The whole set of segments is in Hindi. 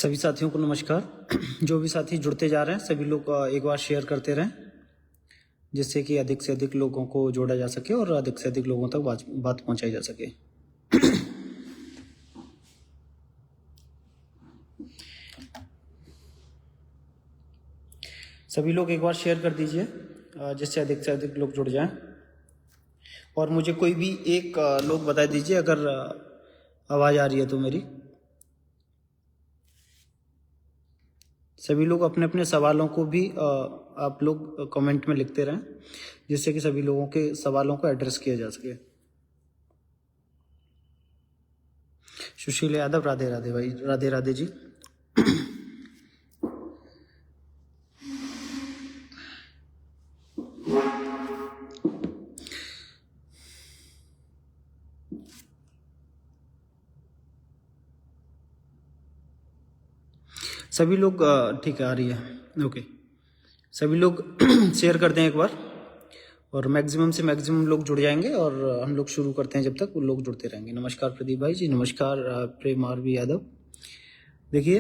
सभी साथियों को नमस्कार। जो भी साथी जुड़ते जा रहे हैं सभी लोग एक बार शेयर करते रहें, जिससे कि अधिक से अधिक लोगों को जोड़ा जा सके और अधिक से अधिक लोगों तक बात पहुंचाई जा सके। सभी लोग एक बार शेयर कर दीजिए, जिससे अधिक से अधिक लोग जुड़ जाएं। और मुझे कोई भी एक लोग बता दीजिए अगर आवाज़ आ रही है तो मेरी। सभी लोग अपने अपने सवालों को भी आप लोग कमेंट में लिखते रहें, जिससे कि सभी लोगों के सवालों को एड्रेस किया जा सके। सुशील यादव, राधे राधे भाई, राधे राधे जी। सभी लोग ठीक है, आ रही है, ओके। सभी लोग शेयर करते हैं एक बार, और मैक्सिमम से मैक्सिमम लोग जुड़ जाएंगे और हम लोग शुरू करते हैं जब तक वो लोग जुड़ते रहेंगे। नमस्कार प्रदीप भाई जी, नमस्कार प्रेम आरवी यादव। देखिए,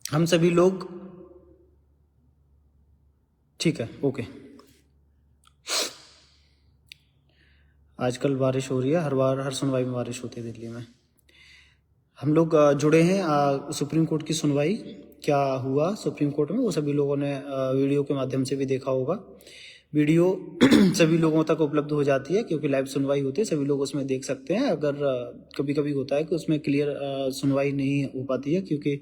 हम सभी लोग ठीक है, ओके। आजकल बारिश हो रही है, हर सुनवाई में बारिश होती है दिल्ली में। हम लोग जुड़े हैं सुप्रीम कोर्ट की सुनवाई क्या हुआ सुप्रीम कोर्ट में, वो सभी लोगों ने वीडियो के माध्यम से भी देखा होगा। वीडियो सभी लोगों तक उपलब्ध हो जाती है क्योंकि लाइव सुनवाई होती है, सभी लोग उसमें देख सकते हैं। अगर कभी कभी होता है कि उसमें क्लियर सुनवाई नहीं हो पाती है क्योंकि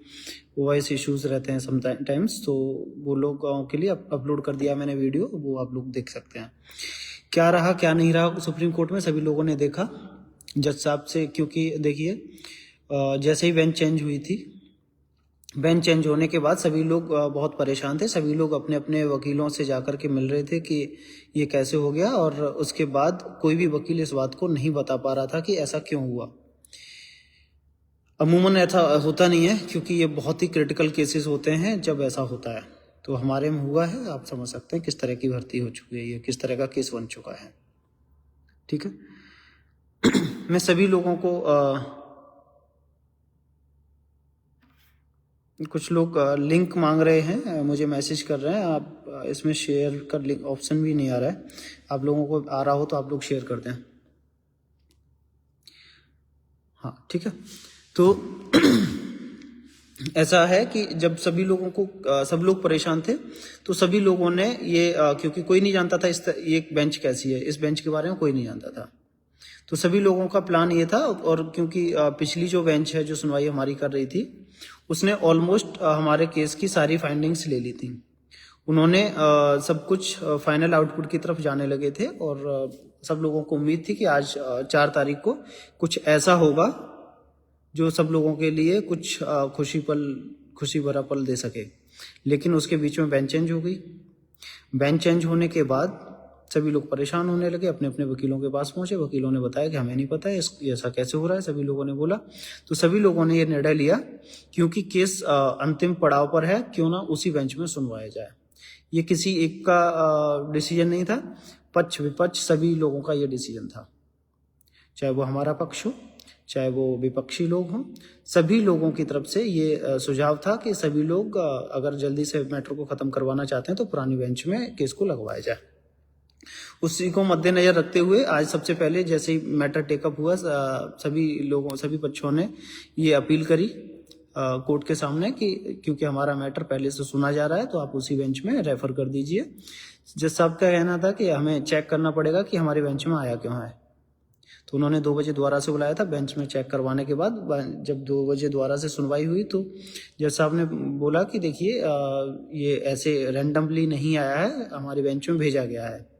वॉइस इश्यूज रहते हैं समटाइम्स, तो वो लोगों के लिए अपलोड कर दिया मैंने वीडियो, वो आप लोग देख सकते हैं। क्या रहा क्या नहीं रहा सुप्रीम कोर्ट में सभी लोगों ने देखा जज साहब से, क्योंकि देखिए जैसे ही बेंच चेंज हुई थी, बेंच चेंज होने के बाद सभी लोग बहुत परेशान थे। सभी लोग अपने अपने वकीलों से जाकर के मिल रहे थे कि ये कैसे हो गया, और उसके बाद कोई भी वकील इस बात को नहीं बता पा रहा था कि ऐसा क्यों हुआ। अमूमन ऐसा होता नहीं है क्योंकि ये बहुत ही क्रिटिकल केसेस होते हैं जब ऐसा होता है। तो हमारे में हुआ है, आप समझ सकते हैं किस तरह की भर्ती हो चुकी है, ये किस तरह का केस बन चुका है। ठीक है। मैं सभी लोगों को कुछ लोग लिंक मांग रहे हैं, मुझे मैसेज कर रहे हैं। आप इसमें शेयर का लिंक ऑप्शन भी नहीं आ रहा है, आप लोगों को आ रहा हो तो आप लोग शेयर कर दें। हाँ ठीक है। तो ऐसा है कि जब सभी लोगों को सब लोग परेशान थे तो सभी लोगों ने ये क्योंकि कोई नहीं जानता था ये बेंच कैसी है, इस बेंच के बारे में कोई नहीं जानता था, तो सभी लोगों का प्लान ये था। और क्योंकि पिछली जो बेंच है जो सुनवाई हमारी कर रही थी, उसने ऑलमोस्ट हमारे केस की सारी फाइंडिंग्स ले ली थी। उन्होंने सब कुछ फाइनल आउटपुट की तरफ जाने लगे थे, और सब लोगों को उम्मीद थी कि आज 4 तारीख को कुछ ऐसा होगा जो सब लोगों के लिए कुछ खुशी भरा पल दे सके। लेकिन उसके बीच में बेंच चेंज हो गई। बेंच चेंज होने के बाद सभी लोग परेशान होने लगे, अपने अपने वकीलों के पास पहुंचे। वकीलों ने बताया कि हमें नहीं पता है ऐसा कैसे हो रहा है, सभी लोगों ने बोला। तो सभी लोगों ने ये निर्णय लिया क्योंकि केस अंतिम पड़ाव पर है, क्यों ना उसी बेंच में सुनवाया जाए। ये किसी एक का डिसीजन नहीं था, पक्ष विपक्ष सभी लोगों का ये डिसीजन था, चाहे वो हमारा पक्ष हो चाहे वो विपक्षी लोग हों। सभी लोगों की तरफ से ये सुझाव था कि सभी लोग अगर जल्दी से मैटर को खत्म करवाना चाहते हैं तो पुरानी बेंच में केस को लगवाया जाए। उसी को मद्देनजर रखते हुए आज सबसे पहले जैसे ही मैटर टेकअप हुआ, सभी पक्षों ने ये अपील करी कोर्ट के सामने कि क्योंकि हमारा मैटर पहले से सुना जा रहा है तो आप उसी बेंच में रेफर कर दीजिए। जज साहब का कहना था कि हमें चेक करना पड़ेगा कि हमारे बेंच में आया क्यों है, तो उन्होंने 2 बजे दोबारा से बुलाया था। बेंच में चेक करवाने के बाद जब 2 बजे दोबारा से सुनवाई हुई तो जज साहब ने बोला कि देखिए ये ऐसे रैंडमली नहीं आया है, हमारे बेंच में भेजा गया है,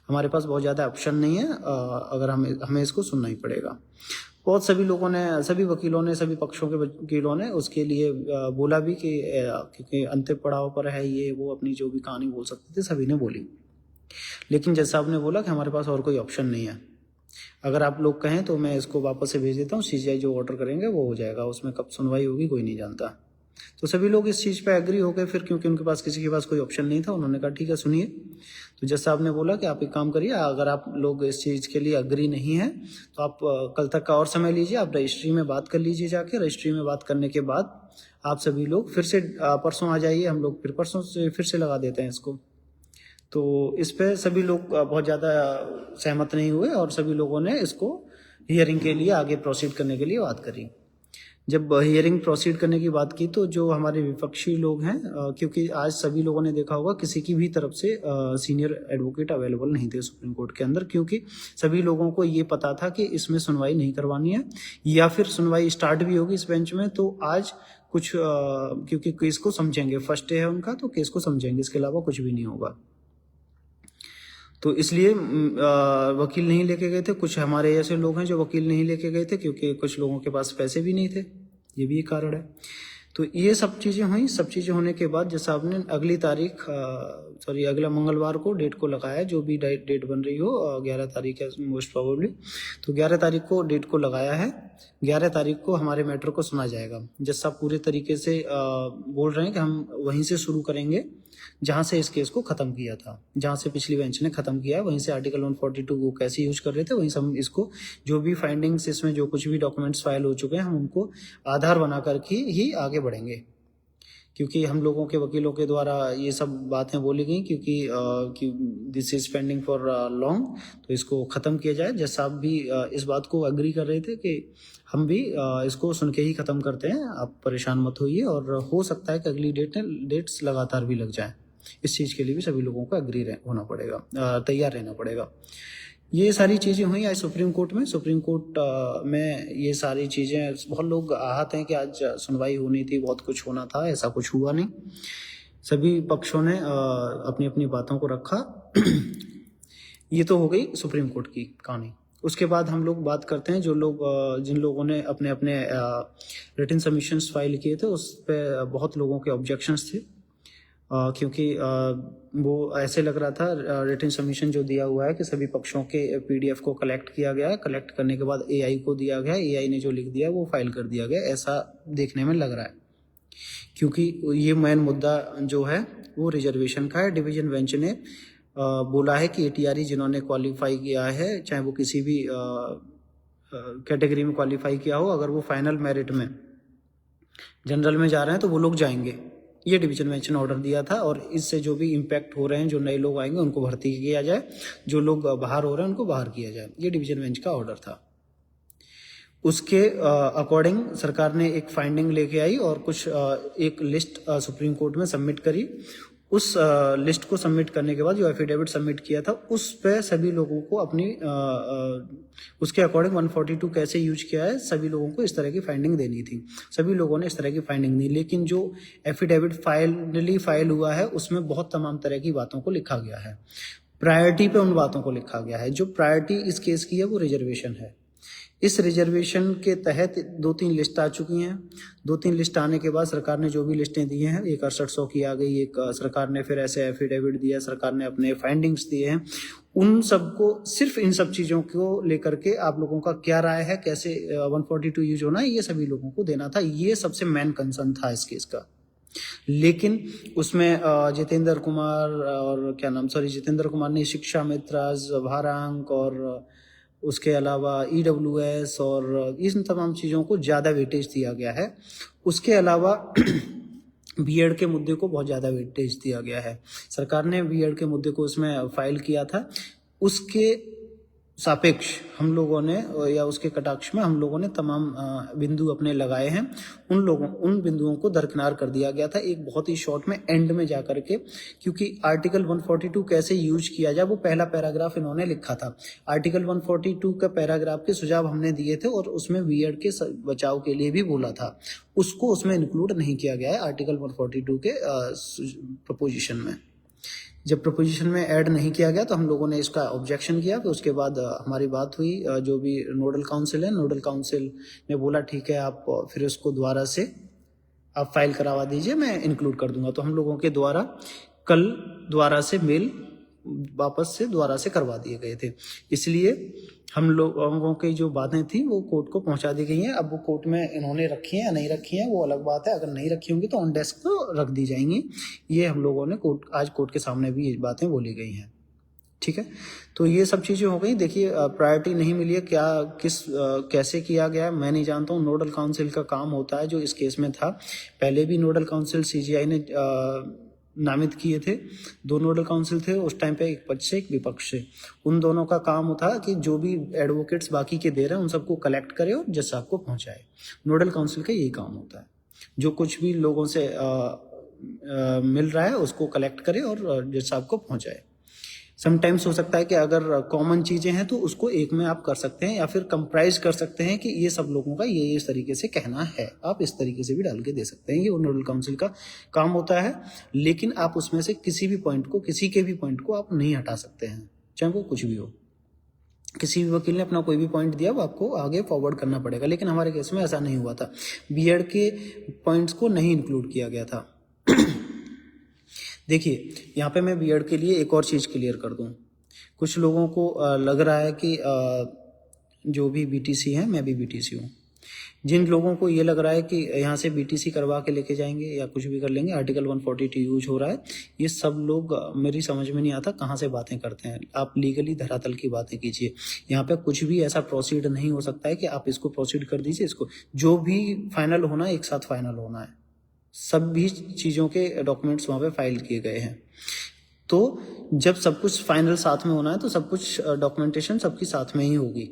हमारे पास बहुत ज़्यादा ऑप्शन नहीं है, अगर हमें इसको सुनना ही पड़ेगा। बहुत सभी लोगों ने, सभी वकीलों ने, सभी पक्षों के वकीलों ने उसके लिए बोला भी कि क्योंकि अंतिम पड़ाव पर है ये वो, अपनी जो भी कहानी बोल सकते थे सभी ने बोली। लेकिन जज साहब ने बोला कि हमारे पास और कोई ऑप्शन नहीं है, अगर आप लोग कहें तो मैं इसको वापस से भेज देता हूँ, सीजीआई जो ऑर्डर करेंगे वो हो जाएगा, उसमें कब सुनवाई होगी कोई नहीं जानता। तो सभी लोग इस चीज़ पे एग्री हो गए फिर, क्योंकि उनके पास किसी के पास कोई ऑप्शन नहीं था। उन्होंने कहा ठीक है सुनिए, तो जज साहब ने बोला कि आप एक काम करिए, अगर आप लोग इस चीज़ के लिए एग्री नहीं है तो आप कल तक का और समय लीजिए, आप रजिस्ट्री में बात कर लीजिए जाके। रजिस्ट्री में बात करने के बाद आप सभी लोग फिर से परसों आ जाइए, हम लोग फिर परसों से फिर से लगा देते हैं इसको। तो इस पे सभी लोग बहुत ज़्यादा सहमत नहीं हुए और सभी लोगों ने इसको हियरिंग के लिए आगे प्रोसीड करने के लिए बात करी। जब हियरिंग प्रोसीड करने की बात की तो जो हमारे विपक्षी लोग हैं, क्योंकि आज सभी लोगों ने देखा होगा किसी की भी तरफ से सीनियर एडवोकेट अवेलेबल नहीं थे सुप्रीम कोर्ट के अंदर, क्योंकि सभी लोगों को ये पता था कि इसमें सुनवाई नहीं करवानी है, या फिर सुनवाई स्टार्ट भी होगी इस बेंच में तो आज कुछ क्योंकि केस को समझेंगे, फर्स्ट डे है उनका तो केस को समझेंगे, इसके अलावा कुछ भी नहीं होगा। तो इसलिए वकील नहीं लेके गए थे। कुछ हमारे ऐसे लोग हैं जो वकील नहीं लेके गए थे क्योंकि कुछ लोगों के पास पैसे भी नहीं थे, ये भी एक कारण है। तो ये सब चीज़ें हुई। सब चीज़ें होने के बाद जैसा आपने अगली तारीख अगला मंगलवार को डेट को लगाया, जो भी डेट बन रही हो, 11 तारीख है मोस्ट प्रोबेबली, तो 11 तारीख को डेट को लगाया है। 11 तारीख को हमारे मैटर को सुना जाएगा। जज साहब पूरे तरीके से बोल रहे हैं कि हम वहीं से शुरू करेंगे जहां से इस केस को खत्म किया था, जहां से पिछली बेंच ने खत्म किया, वहीं से आर्टिकल 142 को कैसे यूज कर रहे थे वहीं से हम इसको, जो भी फाइंडिंग्स इसमें जो कुछ भी डॉक्यूमेंट्स फाइल हो चुके हैं, हम उनको आधार बना करके ही आगे बढ़ेंगे। क्योंकि हम लोगों के वकीलों के द्वारा ये सब बातें बोली गई, क्योंकि this is pending for long, तो इसको ख़त्म किया जाए। जज साहब भी इस बात को एग्री कर रहे थे कि हम भी इसको सुन के ही ख़त्म करते हैं, आप परेशान मत होइए, और हो सकता है कि अगली डेट्स लगातार भी लग जाएं। इस चीज़ के लिए भी सभी लोगों को एग्री होना पड़ेगा, तैयार रहना पड़ेगा। ये सारी चीज़ें हुई आज सुप्रीम कोर्ट में। सुप्रीम कोर्ट में ये सारी चीज़ें, बहुत लोग आहत हैं कि आज सुनवाई होनी थी, बहुत कुछ होना था, ऐसा कुछ हुआ नहीं। सभी पक्षों ने अपनी अपनी बातों को रखा। ये तो हो गई सुप्रीम कोर्ट की कहानी। उसके बाद हम लोग बात करते हैं जो लोग जिन लोगों ने अपने अपने रिटन सबमिशंस फाइल किए थे, उस पर बहुत लोगों के ऑब्जेक्शंस थे, क्योंकि वो ऐसे लग रहा था रिटन सबमिशन जो दिया हुआ है कि सभी पक्षों के पीडीएफ को कलेक्ट किया गया है, कलेक्ट करने के बाद एआई को दिया गया, एआई ने जो लिख दिया वो फाइल कर दिया गया, ऐसा देखने में लग रहा है। क्योंकि ये मेन मुद्दा जो है वो रिजर्वेशन का है। डिवीजन बेंच ने बोला है कि एटीआरई जिन्होंने क्वालिफाई किया है, चाहे वो किसी भी कैटेगरी में क्वालिफाई किया हो, अगर वो फाइनल मेरिट में जनरल में जा रहे हैं तो वो लोग जाएंगे। ये डिवीजन बेंच ने ऑर्डर दिया था, और इससे जो भी इम्पैक्ट हो रहे हैं, जो नए लोग आएंगे उनको भर्ती किया जाए, जो लोग बाहर हो रहे हैं उनको बाहर किया जाए। ये डिवीजन बेंच का ऑर्डर था। उसके अकॉर्डिंग सरकार ने एक फाइंडिंग लेके आई और कुछ एक लिस्ट सुप्रीम कोर्ट में सबमिट करी। उस लिस्ट को सबमिट करने के बाद जो एफिडेविट सबमिट किया था, उस पे सभी लोगों को अपनी उसके अकॉर्डिंग 142 कैसे यूज किया है, सभी लोगों को इस तरह की फाइंडिंग देनी थी। सभी लोगों ने इस तरह की फाइंडिंग दी, लेकिन जो एफिडेविट फाइनली फाइल हुआ है उसमें बहुत तमाम तरह की बातों को लिखा गया है। प्रायोरिटी पे उन बातों को लिखा गया है। जो प्रायोरिटी इस केस की है वो रिजर्वेशन है। इस रिजर्वेशन के तहत 2-3 लिस्ट आ चुकी हैं। 2-3 लिस्ट आने के बाद सरकार ने जो भी लिस्टें दी हैं, एक 6800 की आ गई, एक सरकार ने फिर ऐसे एफिडेविट दिया, सरकार ने अपने फाइंडिंग्स दिए हैं। उन सबको, सिर्फ इन सब चीज़ों को लेकर के आप लोगों का क्या राय है, कैसे 142 यूज होना है, ये सभी लोगों को देना था। ये सबसे मेन कंसर्न था इस केस का। लेकिन उसमें जितेंद्र कुमार ने शिक्षा मित्र, भारांक और उसके अलावा ईडब्ल्यूएस और इन तमाम चीज़ों को ज़्यादा वेटेज दिया गया है। उसके अलावा बीएड के मुद्दे को बहुत ज़्यादा वेटेज दिया गया है। सरकार ने बीएड के मुद्दे को उसमें फाइल किया था, उसके सापेक्ष हम लोगों ने, या उसके कटाक्ष में हम लोगों ने तमाम बिंदु अपने लगाए हैं। उन बिंदुओं को दरकिनार कर दिया गया था एक बहुत ही शॉर्ट में, एंड में जाकर के, क्योंकि आर्टिकल 142 कैसे यूज किया जाए वो पहला पैराग्राफ इन्होंने लिखा था। आर्टिकल 142 का पैराग्राफ के सुझाव हमने दिए थे और उसमें बीएड के बचाव के लिए भी बोला था, उसको उसमें इंक्लूड नहीं किया गया है आर्टिकल 142 के प्रपोजिशन में। जब प्रपोजिशन में ऐड नहीं किया गया तो हम लोगों ने इसका ऑब्जेक्शन किया। फिर उसके बाद हमारी बात हुई, जो भी नोडल काउंसिल है, नोडल काउंसिल ने बोला ठीक है आप फिर उसको दोबारा से आप फाइल करवा दीजिए, मैं इंक्लूड कर दूंगा। तो हम लोगों के द्वारा कल दोबारा से मेल वापस से दोबारा से करवा दिए गए थे। इसलिए हम लोगों की जो बातें थी वो कोर्ट को पहुंचा दी गई हैं। अब वो कोर्ट में इन्होंने रखी हैं या नहीं रखी हैं वो अलग बात है। अगर नहीं रखी होंगी तो ऑन डेस्क तो रख दी जाएंगी। ये हम लोगों ने आज कोर्ट के सामने भी ये बातें बोली गई हैं। ठीक है, तो ये सब चीज़ें हो गई। देखिए, प्रायोरिटी नहीं मिली है, कैसे किया गया है मैं नहीं जानता हूँ। नोडल काउंसिल का काम होता है जो इस केस में था। पहले भी नोडल काउंसिल सीजीआई ने नामित किए थे। 2 नोडल काउंसिल थे उस टाइम पे, एक पक्ष से एक विपक्ष से। उन दोनों का काम था कि जो भी एडवोकेट्स बाकी के दे रहे हैं उन सबको कलेक्ट करे और जज साहब को पहुंचाए। नोडल काउंसिल का यही काम होता है, जो कुछ भी लोगों से मिल रहा है उसको कलेक्ट करे और जज साहब को पहुंचाए। समटाइम्स हो सकता है कि अगर कॉमन चीजें हैं तो उसको एक में आप कर सकते हैं, या फिर कंप्राइज कर सकते हैं कि ये सब लोगों का ये इस तरीके से कहना है। आप इस तरीके से भी डाल के दे सकते हैं। ये नोडल काउंसिल का काम होता है। लेकिन आप उसमें से किसी के भी पॉइंट को आप नहीं हटा सकते हैं, चाहे वो कुछ भी हो। किसी भी वकील ने अपना कोई भी पॉइंट दिया वो आपको आगे फॉरवर्ड करना पड़ेगा। लेकिन हमारे केस में ऐसा नहीं हुआ था। बीएड के पॉइंट्स को नहीं इंक्लूड किया गया था। देखिए, यहाँ पे मैं बीएड के लिए एक और चीज़ क्लियर कर दूँ। कुछ लोगों को लग रहा है कि जो भी बीटीसी हैं, मैं भी बीटीसी हूँ। जिन लोगों को ये लग रहा है कि यहाँ से बीटीसी करवा के लेके जाएंगे या कुछ भी कर लेंगे, आर्टिकल 142 यूज हो रहा है, ये सब लोग मेरी समझ में नहीं आता कहाँ से बातें करते हैं। आप लीगली धरातल की बातें कीजिए। यहाँ पे कुछ भी ऐसा प्रोसीड नहीं हो सकता है कि आप इसको प्रोसीड कर दीजिए। इसको जो भी फाइनल होना है एक साथ फाइनल होना है। सब भी चीज़ों के डॉक्यूमेंट्स वहाँ पे फाइल किए गए हैं। तो जब सब कुछ फाइनल साथ में होना है तो सब कुछ डॉक्यूमेंटेशन सबकी साथ में ही होगी।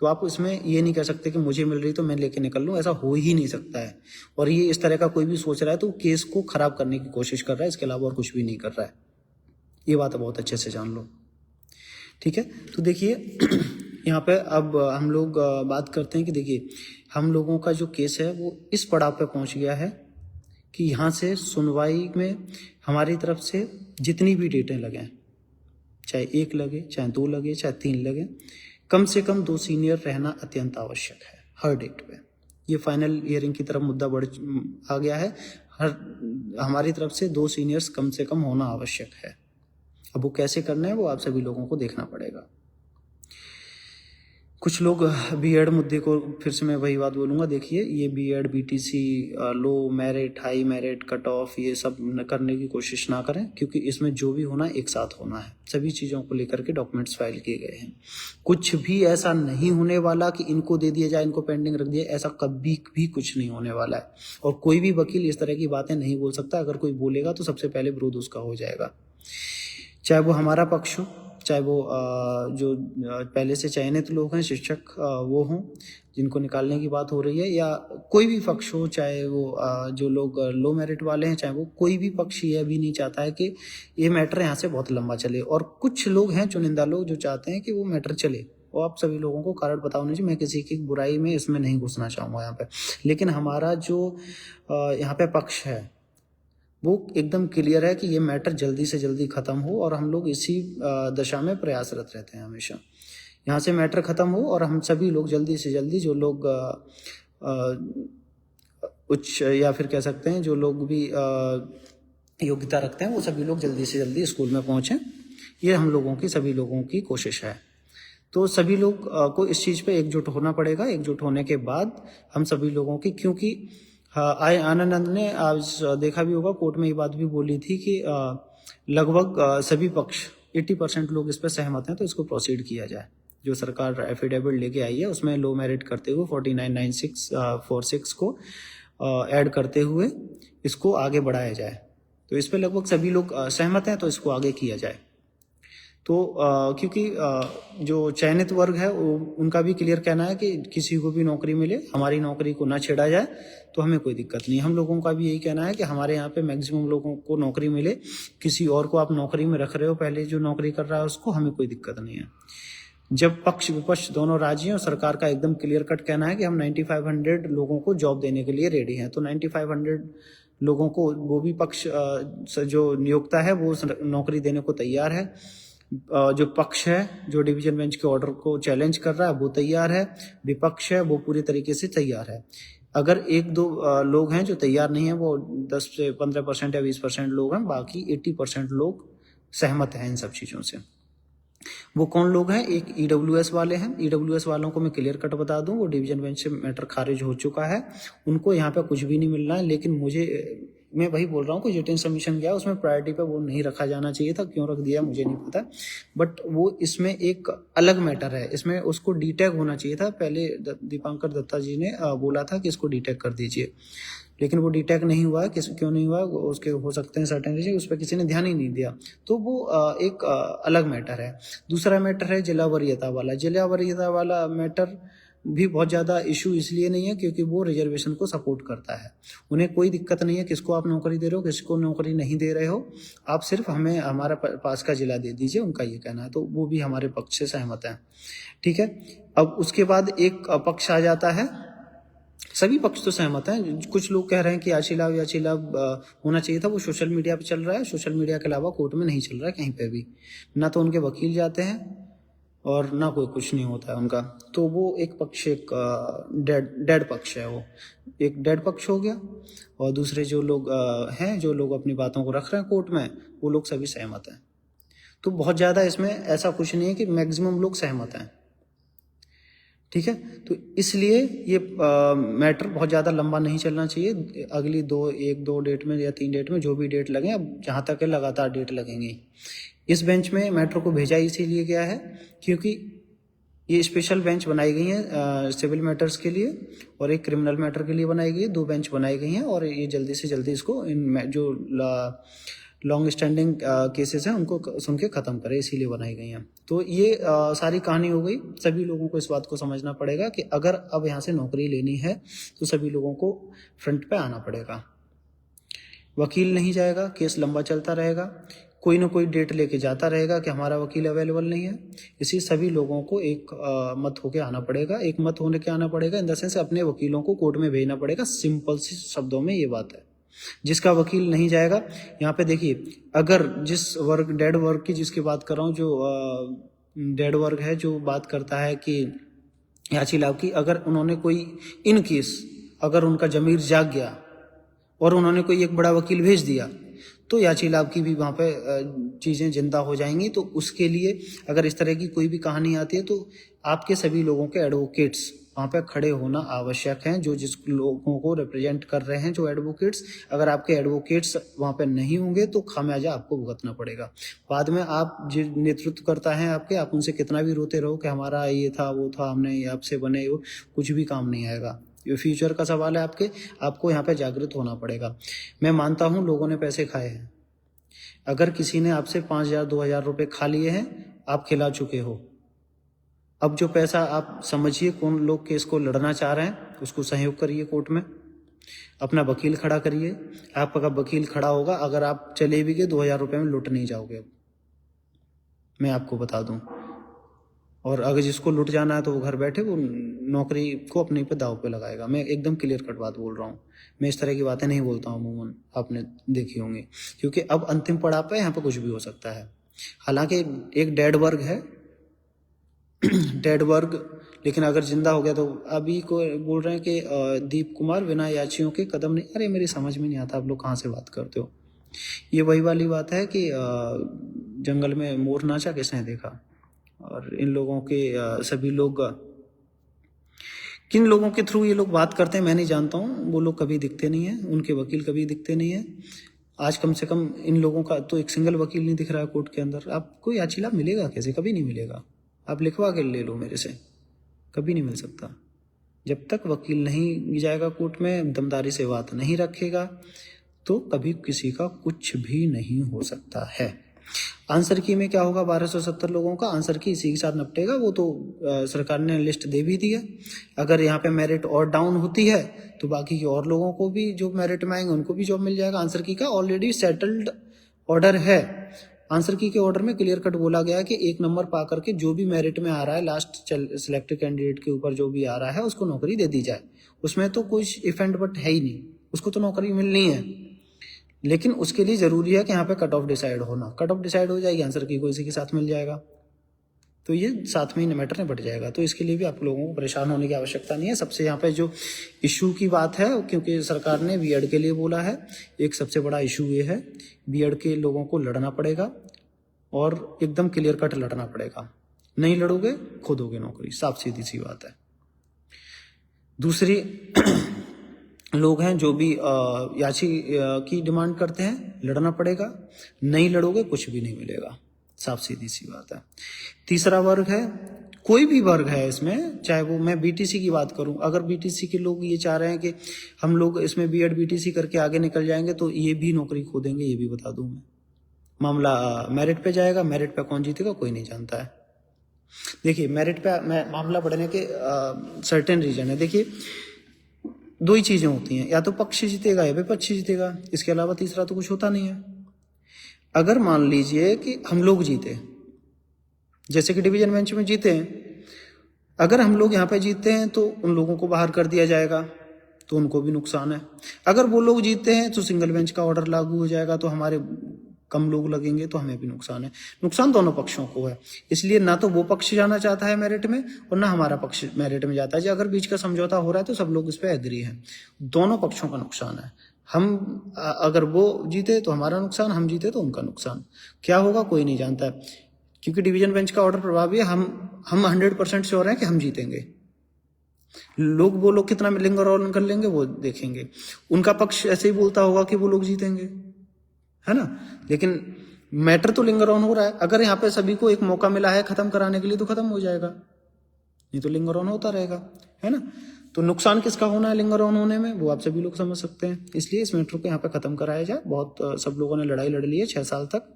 तो आप उसमें ये नहीं कह सकते कि मुझे मिल रही तो मैं लेके निकल लूँ, ऐसा हो ही नहीं सकता है। और ये इस तरह का कोई भी सोच रहा है तो केस को खराब करने की कोशिश कर रहा है, इसके अलावा और कुछ भी नहीं कर रहा है। ये बात बहुत अच्छे से जान लो। ठीक है, तो देखिए यहाँ पे अब हम लोग बात करते हैं कि देखिए हम लोगों का जो केस है वो इस पड़ाव पे पहुँच गया है कि यहाँ से सुनवाई में हमारी तरफ से जितनी भी डेटें लगें, चाहे 1 लगे, चाहे 2 लगे, चाहे 3 लगे, कम से कम 2 सीनियर रहना अत्यंत आवश्यक है हर डेट पे। ये फाइनल हियरिंग की तरफ मुद्दा आ गया है। हमारी तरफ से 2 सीनियर्स कम से कम होना आवश्यक है। अब वो कैसे करना है वो आप सभी लोगों को देखना पड़ेगा। कुछ लोग बीएड मुद्दे को, फिर से मैं वही बात बोलूँगा, देखिए ये B Ed, BTC, low merit, high merit, cut off, ये सब करने की कोशिश ना करें, क्योंकि इसमें जो भी होना एक साथ होना है। सभी चीज़ों को लेकर के डॉक्यूमेंट्स फाइल किए गए हैं। कुछ भी ऐसा नहीं होने वाला कि इनको दे दिया जाए, इनको पेंडिंग रख दिया, ऐसा कभी भी कुछ नहीं होने वाला है। और कोई भी वकील इस तरह की बातें नहीं बोल सकता। अगर कोई बोलेगा तो सबसे पहले विरोध उसका हो जाएगा, चाहे वो हमारा पक्ष हो, चाहे वो जो पहले से चयनित लोग हैं, शिक्षक वो हों जिनको निकालने की बात हो रही है, या कोई भी पक्ष हो, चाहे वो जो लोग लो मेरिट वाले हैं, चाहे वो कोई भी पक्ष यह भी नहीं चाहता है कि ये मैटर यहाँ से बहुत लंबा चले। और कुछ लोग हैं, चुनिंदा लोग, जो चाहते हैं कि वो मैटर चले। वो आप सभी लोगों को कारण पता होना चाहिए। मैं किसी की बुराई में इसमें नहीं घुसना चाहूँगा यहाँ पे। लेकिन हमारा जो यहाँ पे पक्ष है वो एकदम क्लियर है कि ये मैटर जल्दी से जल्दी ख़त्म हो, और हम लोग इसी दशा में प्रयासरत रहते हैं हमेशा। यहाँ से मैटर ख़त्म हो और हम सभी लोग जल्दी से जल्दी, जो लोग उच्च या फिर कह सकते हैं जो लोग भी योग्यता रखते हैं, वो सभी लोग जल्दी से जल्दी स्कूल में पहुँचें। ये हम लोगों की, सभी लोगों की कोशिश है। तो सभी लोग को इस चीज़ पे एकजुट होना पड़ेगा। एकजुट होने के बाद हम सभी लोगों की, क्योंकि आनंद ने आज देखा भी होगा, कोर्ट में ये बात भी बोली थी कि लगभग सभी पक्ष 80% लोग इस पर सहमत हैं, तो इसको प्रोसीड किया जाए। जो सरकार एफिडेविट लेके आई है उसमें लो मेरिट करते हुए 499646 को ऐड करते हुए इसको आगे बढ़ाया जाए। तो इस पर लगभग सभी लोग सहमत हैं, तो इसको आगे किया जाए। तो क्योंकि जो चयनित वर्ग है उनका भी क्लियर कहना है कि किसी को भी नौकरी मिले, हमारी नौकरी को ना छेड़ा जाए, तो हमें कोई दिक्कत नहीं। हम लोगों का भी यही कहना है कि हमारे यहाँ पे मैक्सिमम लोगों को नौकरी मिले। किसी और को आप नौकरी में रख रहे हो, पहले जो नौकरी कर रहा है उसको, हमें कोई दिक्कत नहीं है। जब पक्ष विपक्ष दोनों राज्य और सरकार का एकदम क्लियर कट कहना है कि हम 9500 लोगों को जॉब देने के लिए रेडी हैं, तो 9500 लोगों को वो भी पक्ष जो नियोक्ता है वो नौकरी देने को तैयार है। जो पक्ष है, जो डिवीजन बेंच के ऑर्डर को चैलेंज कर रहा है, वो तैयार है। विपक्ष है वो पूरी तरीके से तैयार है। अगर 1-2 लोग हैं जो तैयार नहीं है, वो 10 से 15% या 20% लोग हैं, बाकी 80% लोग सहमत हैं इन सब चीज़ों से। वो कौन लोग हैं? एक ईडब्ल्यूएस वाले हैं। ईडब्ल्यूएस वालों को मैं क्लियर कट बता दूं, वो डिवीजन बेंच से मैटर खारिज हो चुका है, उनको यहाँ पे कुछ भी नहीं मिल रहा है। लेकिन मैं वही बोल रहा हूँ कि जिटेन सबमिशन गया उसमें प्रायोरिटी पे वो नहीं रखा जाना चाहिए था, क्यों रख दिया मुझे नहीं पता, बट वो इसमें एक अलग मैटर है, इसमें उसको डीटैग होना चाहिए था। पहले दीपांकर दत्ता जी ने बोला था कि इसको डीटैग कर दीजिए, लेकिन वो डीटैग नहीं हुआ। क्यों नहीं हुआ उसके हो सकते हैं सर्टेन रीजन, उस पर किसी ने ध्यान ही नहीं दिया, तो वो एक अलग मैटर है। दूसरा मैटर है जिला वरीयता वाला। जिला वरीयता वाला मैटर भी बहुत ज़्यादा इशू इसलिए नहीं है क्योंकि वो रिजर्वेशन को सपोर्ट करता है। उन्हें कोई दिक्कत नहीं है किसको आप नौकरी दे रहे हो, किसको नौकरी नहीं दे रहे हो, आप सिर्फ हमें हमारा पास का जिला दे दीजिए, उनका ये कहना है। तो वो भी हमारे पक्ष से सहमत है, ठीक है। अब उसके बाद एक पक्ष आ जाता है, सभी पक्ष तो सहमत हैं, कुछ लोग कह रहे हैं कि याचिलाभ होना चाहिए था, वो सोशल मीडिया पे चल रहा है, सोशल मीडिया के अलावा कोर्ट में नहीं चल रहा है कहीं पे भी, ना तो उनके वकील जाते हैं और ना कोई कुछ नहीं होता है उनका। तो वो एक पक्ष, एक डेड पक्ष है, वो एक डेड पक्ष हो गया। और दूसरे जो लोग हैं, जो लोग अपनी बातों को रख रहे हैं कोर्ट में, वो लोग सभी सहमत हैं। तो बहुत ज़्यादा इसमें ऐसा कुछ नहीं है कि मैक्सिमम लोग सहमत हैं, ठीक है। तो इसलिए ये मैटर बहुत ज़्यादा लंबा नहीं चलना चाहिए। अगली एक दो डेट में या 3 डेट में जो भी डेट लगे, अब जहाँ तक है लगातार डेट लगेंगी। इस बेंच में मैटर को भेजा इसीलिए गया है क्योंकि ये स्पेशल बेंच बनाई गई है सिविल मैटर्स के लिए और एक क्रिमिनल मैटर के लिए बनाई गई है। 2 बेंच बनाई गई हैं और ये जल्दी से जल्दी इसको जो लॉन्ग स्टैंडिंग केसेस हैं उनको सुन के ख़त्म करें, इसीलिए बनाई गई हैं। तो ये सारी कहानी हो गई। सभी लोगों को इस बात को समझना पड़ेगा कि अगर अब यहाँ से नौकरी लेनी है तो सभी लोगों को फ्रंट पे आना पड़ेगा। वकील नहीं जाएगा, केस लंबा चलता रहेगा, कोई ना कोई डेट लेके जाता रहेगा कि हमारा वकील अवेलेबल नहीं है। इसी सभी लोगों को एक मत होके आना पड़ेगा, एक मत होने के आना पड़ेगा, इन द सेंस अपने वकीलों को कोर्ट में भेजना पड़ेगा। सिंपल सी शब्दों में ये बात है। जिसका वकील नहीं जाएगा, यहाँ पे देखिए, अगर जिस वर्ग डेड वर्ग की जिसकी बात कर रहा हूँ, जो डेड वर्ग है जो बात करता है कि याचिलाभ की, अगर उन्होंने कोई इन केस अगर उनका जमीर जाग गया और उन्होंने कोई एक बड़ा वकील भेज दिया तो याचिलाभ की भी वहाँ पे चीज़ें जिंदा हो जाएंगी। तो उसके लिए अगर इस तरह की कोई भी कहानी आती है तो आपके सभी लोगों के एडवोकेट्स वहाँ पे खड़े होना आवश्यक हैं, जो जिस लोगों को रिप्रेजेंट कर रहे हैं, जो एडवोकेट्स। अगर आपके एडवोकेट्स वहाँ पे नहीं होंगे तो खामियाजा आपको भुगतना पड़ेगा। बाद में आप जो नेतृत्व करता है आपके, आप उनसे कितना भी रोते रहो कि हमारा ये था वो था, हमने ये आपसे बने हो, कुछ भी काम नहीं आएगा। ये फ्यूचर का सवाल है आपको यहाँ पे जागृत होना पड़ेगा। मैं मानता हूँ लोगों ने पैसे खाए हैं, अगर किसी ने आपसे 5,000 2,000 रुपये खा लिए हैं, आप खिला चुके हो। अब जो पैसा आप समझिए कौन लोग केस को लड़ना चाह रहे हैं, उसको सहयोग करिए कोर्ट में, अपना वकील खड़ा करिए। आपका वकील खड़ा होगा, अगर आप चले भी गए 2,000 रुपये में लुट नहीं जाओगे, मैं आपको बता दूं। और अगर जिसको लुट जाना है तो वो घर बैठे वो नौकरी को अपने पे दाव पे लगाएगा। मैं एकदम क्लियर कट बात बोल रहा हूँ, मैं इस तरह की बातें नहीं बोलता हूँ अमूमन, आपने देखी होंगी, क्योंकि अब अंतिम पड़ाव पे यहाँ पे कुछ भी हो सकता है। हालांकि एक डेड वर्ग है डेड वर्ग, लेकिन अगर जिंदा हो गया तो अभी को बोल रहे हैं कि दीप कुमार बिना याचियों के कदम नहीं। अरे मेरी समझ में नहीं आता आप लोग कहाँ से बात करते हो। ये वही वाली बात है कि जंगल में मोर नाचा किसने देखा। और इन लोगों के सभी लोग किन लोगों के थ्रू ये लोग बात करते हैं मैं नहीं जानता हूँ, वो लोग कभी दिखते नहीं हैं, उनके वकील कभी दिखते नहीं हैं। आज कम से कम इन लोगों का तो एक सिंगल वकील नहीं दिख रहा है कोर्ट के अंदर। आपको याचिलाभ मिलेगा कैसे? कभी नहीं मिलेगा। आप लिखवा के ले लो मेरे से, कभी नहीं मिल सकता। जब तक वकील नहीं जाएगा कोर्ट में, दमदारी से बात नहीं रखेगा, तो कभी किसी का कुछ भी नहीं हो सकता है। आंसर की में क्या होगा? 1270 लोगों का आंसर की इसी के साथ निपटेगा। वो तो सरकार ने लिस्ट दे भी दी है। अगर यहाँ पे मेरिट और डाउन होती है तो बाकी के और लोगों को भी जो मेरिट में आएंगे उनको भी जॉब मिल जाएगा। आंसर की का ऑलरेडी सेटल्ड ऑर्डर है। आंसर की के ऑर्डर में क्लियर कट बोला गया है कि 1 नंबर पा करके जो भी मेरिट में आ रहा है, लास्ट सिलेक्टेड कैंडिडेट के ऊपर जो भी आ रहा है, उसको नौकरी दे दी जाए। उसमें तो कुछ इफ एंड बट है ही नहीं, उसको तो नौकरी मिलनी है। लेकिन उसके लिए जरूरी है कि यहाँ पे कट ऑफ डिसाइड होना। कट ऑफ डिसाइड हो जाएगी, आंसर की को इसी के साथ मिल जाएगा, तो ये साथ में ही मैटर निपट जाएगा। तो इसके लिए भी आप लोगों को परेशान होने की आवश्यकता नहीं है। सबसे यहाँ पे जो इशू की बात है, क्योंकि सरकार ने बीएड के लिए बोला है, एक सबसे बड़ा इशू ये है, बीएड के लोगों को लड़ना पड़ेगा। और एकदम क्लियर कट लड़ना पड़ेगा। नहीं लड़ोगे खो दोगे नौकरी, साफ सीधी सी बात है। दूसरी लोग हैं जो भी याची की डिमांड करते हैं, लड़ना पड़ेगा, नहीं लड़ोगे कुछ भी नहीं मिलेगा, साफ सीधी सी बात है। तीसरा वर्ग है, कोई भी वर्ग है इसमें, चाहे वो मैं बीटीसी की बात करूं, अगर बीटीसी के लोग ये चाह रहे हैं कि हम लोग इसमें बीएड बीटीसी करके आगे निकल जाएंगे तो ये भी नौकरी खो देंगे, ये भी बता दूं मैं। मामला मेरिट पे जाएगा, मेरिट पे कौन जीतेगा कोई नहीं जानता है। देखिए मेरिट पे मामला बढ़ने के सर्टेन रीजन है। देखिए दो ही चीजें होती हैं, या तो पक्ष जीतेगा या विपक्ष जीतेगा, इसके अलावा तीसरा तो कुछ होता नहीं है। अगर मान लीजिए कि हम लोग जीते, जैसे कि डिवीजन बेंच में जीते हैं, अगर हम लोग यहाँ पे जीतते हैं तो उन लोगों को बाहर कर दिया जाएगा, तो उनको भी नुकसान है। अगर वो लोग जीतते हैं तो सिंगल बेंच का ऑर्डर लागू हो जाएगा, तो हमारे कम लोग लगेंगे, तो हमें भी नुकसान है। नुकसान दोनों पक्षों को है, इसलिए ना तो वो पक्ष जाना चाहता है मेरिट में और ना हमारा पक्ष मेरिट में जाता है। जो अगर बीच का समझौता हो रहा है तो सब लोग इस पर एग्री हैं, दोनों पक्षों का नुकसान है। हम अगर वो जीते तो हमारा नुकसान, हम जीते तो उनका नुकसान। क्या होगा कोई नहीं जानता है, क्योंकि डिवीजन बेंच का ऑर्डर प्रभावी है। हम 100% श्योर हैं कि हम जीतेंगे। वो लोग कितना लिंगर ऑन कर लेंगे वो देखेंगे, उनका पक्ष ऐसे ही बोलता होगा कि वो लोग जीतेंगे, है ना। लेकिन मैटर तो लिंगर ऑन हो रहा है। अगर यहाँ पे सभी को एक मौका मिला है खत्म कराने के लिए तो खत्म हो जाएगा, नहीं तो लिंगर ऑन होता रहेगा, है ना। तो नुकसान किसका होना है लिंगर ऑन होने में, वो आप सभी लोग समझ सकते हैं। इसलिए इस मैटर को यहाँ पे खत्म कराया जाए। बहुत सब लोगों ने लड़ाई लड़ ली है 6 साल तक,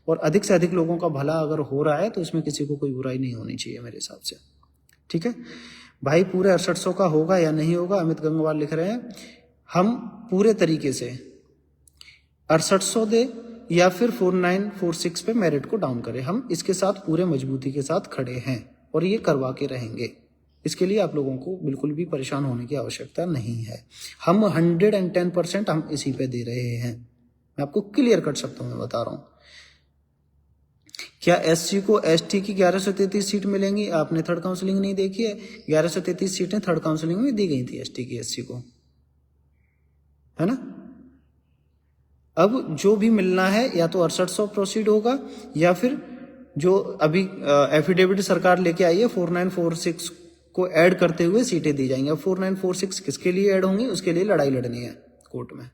और अधिक से अधिक लोगों का भला अगर हो रहा है तो इसमें किसी को कोई बुराई नहीं होनी चाहिए मेरे हिसाब से, ठीक है भाई। पूरे 6800 का होगा या नहीं होगा, अमित गंगवाल लिख रहे हैं हम पूरे तरीके से 6800 दे या फिर 4946 पे मेरिट को डाउन करें। हम इसके साथ पूरे मजबूती के साथ खड़े हैं और ये करवा के रहेंगे। इसके लिए आप लोगों को बिल्कुल भी परेशान होने की आवश्यकता नहीं है। हम 110% हम इसी पे दे रहे हैं, मैं आपको क्लियर कर सकता हूं, मैं बता रहा हूं। क्या एससी को एसटी की 1133 सीट मिलेंगी? आपने थर्ड काउंसलिंग नहीं देखी है, 1133 सीटें थर्ड काउंसलिंग में दी गई थी एसटी की एससी को, है ना। अब जो भी मिलना है या तो 6800 प्रोसीड होगा या फिर जो अभी एफिडेविट सरकार लेके आई है 4946 को ऐड करते हुए सीटें दी जाएंगी। अब 4946 किसके लिए ऐड होंगी, उसके लिए लड़ाई लड़नी है कोर्ट में,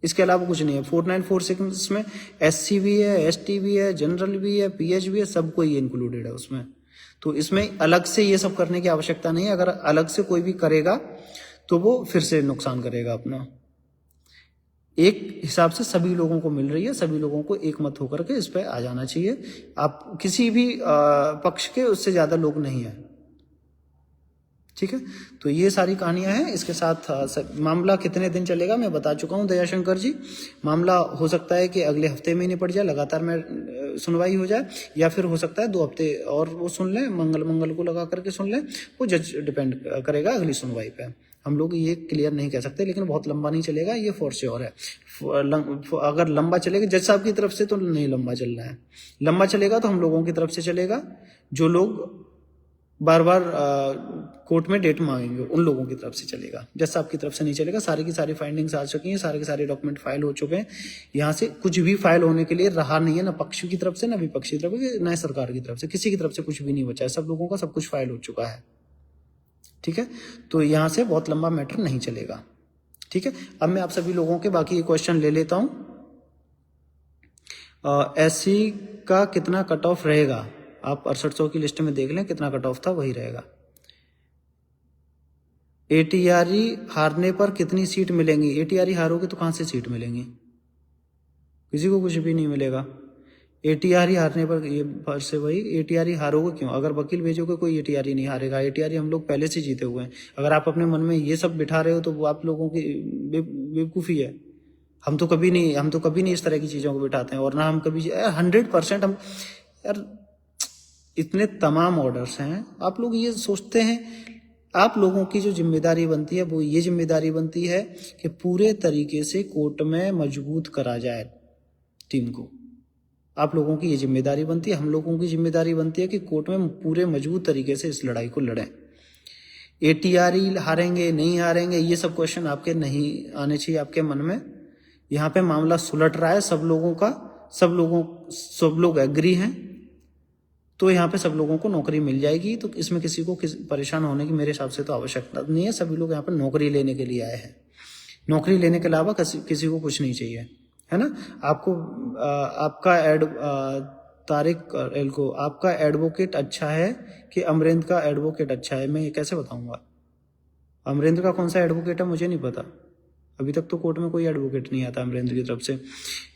इसके अलावा कुछ नहीं है। 4946 में एससी भी है, एसटी भी है, जनरल भी है, पीएच भी है, सब कोई इंक्लूडेड है उसमें। तो इसमें अलग से ये सब करने की आवश्यकता नहीं है। अगर अलग से कोई भी करेगा तो वो फिर से नुकसान करेगा अपना। एक हिसाब से सभी लोगों को मिल रही है, सभी लोगों को एक मत होकर के इस पे आ जाना चाहिए। आप किसी भी पक्ष के उससे ज्यादा लोग नहीं है, ठीक है। तो ये सारी कहानियां हैं। इसके साथ मामला कितने दिन चलेगा मैं बता चुका हूं दयाशंकर जी। मामला हो सकता है कि अगले हफ्ते में ही निपट जाए, लगातार में सुनवाई हो जाए, या फिर हो सकता है 2 हफ्ते और वो सुन लें, मंगल को लगा करके सुन लें। वो जज डिपेंड करेगा अगली सुनवाई पे। हम लोग ये क्लियर नहीं कह सकते, लेकिन बहुत लंबा नहीं चलेगा ये फॉर श्योर है। अगर लंबा चलेगा जज साहब की तरफ से तो नहीं लंबा चल रहा है, लंबा चलेगा तो हम लोगों की तरफ से चलेगा। जो लोग बार बार कोर्ट में डेट मांगेंगे उन लोगों की तरफ से चलेगा, जज साहब की तरफ से नहीं चलेगा। सारी की सारी फाइंडिंग्स आ चुकी हैं, सारे के सारे डॉक्यूमेंट फाइल हो चुके हैं। यहाँ से कुछ भी फाइल होने के लिए रहा नहीं है, ना पक्ष की तरफ से, ना विपक्ष की तरफ से, ना सरकार की तरफ से, किसी की तरफ से कुछ भी नहीं बचा है। सब लोगों का सब कुछ फाइल हो चुका है, ठीक है। तो यहाँ से बहुत लंबा मैटर नहीं चलेगा, ठीक है। अब मैं आप सभी लोगों के बाकी क्वेश्चन ले लेता हूं। एससी का कितना कट ऑफ रहेगा? आप 6800 की लिस्ट में देख लें कितना कट ऑफ था, वही रहेगा। एटीआरई हारने पर कितनी सीट मिलेंगी? एटीआरई हारोगे तो कहां से सीट मिलेंगी? किसी को कुछ भी नहीं मिलेगा। एटीआरई हारने पर ये पर से वही, एटीआरई हारोगे क्यों? अगर वकील भेजोगे कोई एटीआरई नहीं हारेगा। एटीआरई हम लोग पहले से जीते हुए हैं। अगर आप अपने मन में ये सब बिठा रहे हो तो वो आप लोगों की बेवकूफ़ी है। हम तो कभी नहीं इस तरह की चीज़ों को बिठाते हैं, और ना हम कभी 100% हम यार इतने तमाम ऑर्डर्स हैं। आप लोग ये सोचते हैं, आप लोगों की जो जिम्मेदारी बनती है वो ये जिम्मेदारी बनती है कि पूरे तरीके से कोर्ट में मजबूत करा जाए टीम को। आप लोगों की ये जिम्मेदारी बनती है। हम लोगों की जिम्मेदारी बनती है कि कोर्ट में पूरे मजबूत तरीके से इस लड़ाई को लड़ें। एटीआरई हारेंगे नहीं हारेंगे ये सब क्वेश्चन आपके नहीं आने चाहिए आपके मन में। यहाँ पे मामला सुलट रहा है सब लोगों का, सब लोग एग्री हैं तो यहाँ पे सब लोगों को नौकरी मिल जाएगी। तो इसमें किसी को परेशान होने की मेरे हिसाब से तो आवश्यकता नहीं है। सभी लोग यहाँ पर नौकरी लेने के लिए आए हैं। नौकरी लेने के अलावा किसी को कुछ नहीं चाहिए, है ना। आपको आपका तारिक एल को आपका एडवोकेट अच्छा है कि अमरेंद्र का एडवोकेट अच्छा है, मैं ये कैसे बताऊंगा। अमरेंद्र का कौन सा एडवोकेट है मुझे नहीं पता। अभी तक तो कोर्ट में कोई एडवोकेट नहीं आता अमरेंद्र की तरफ से।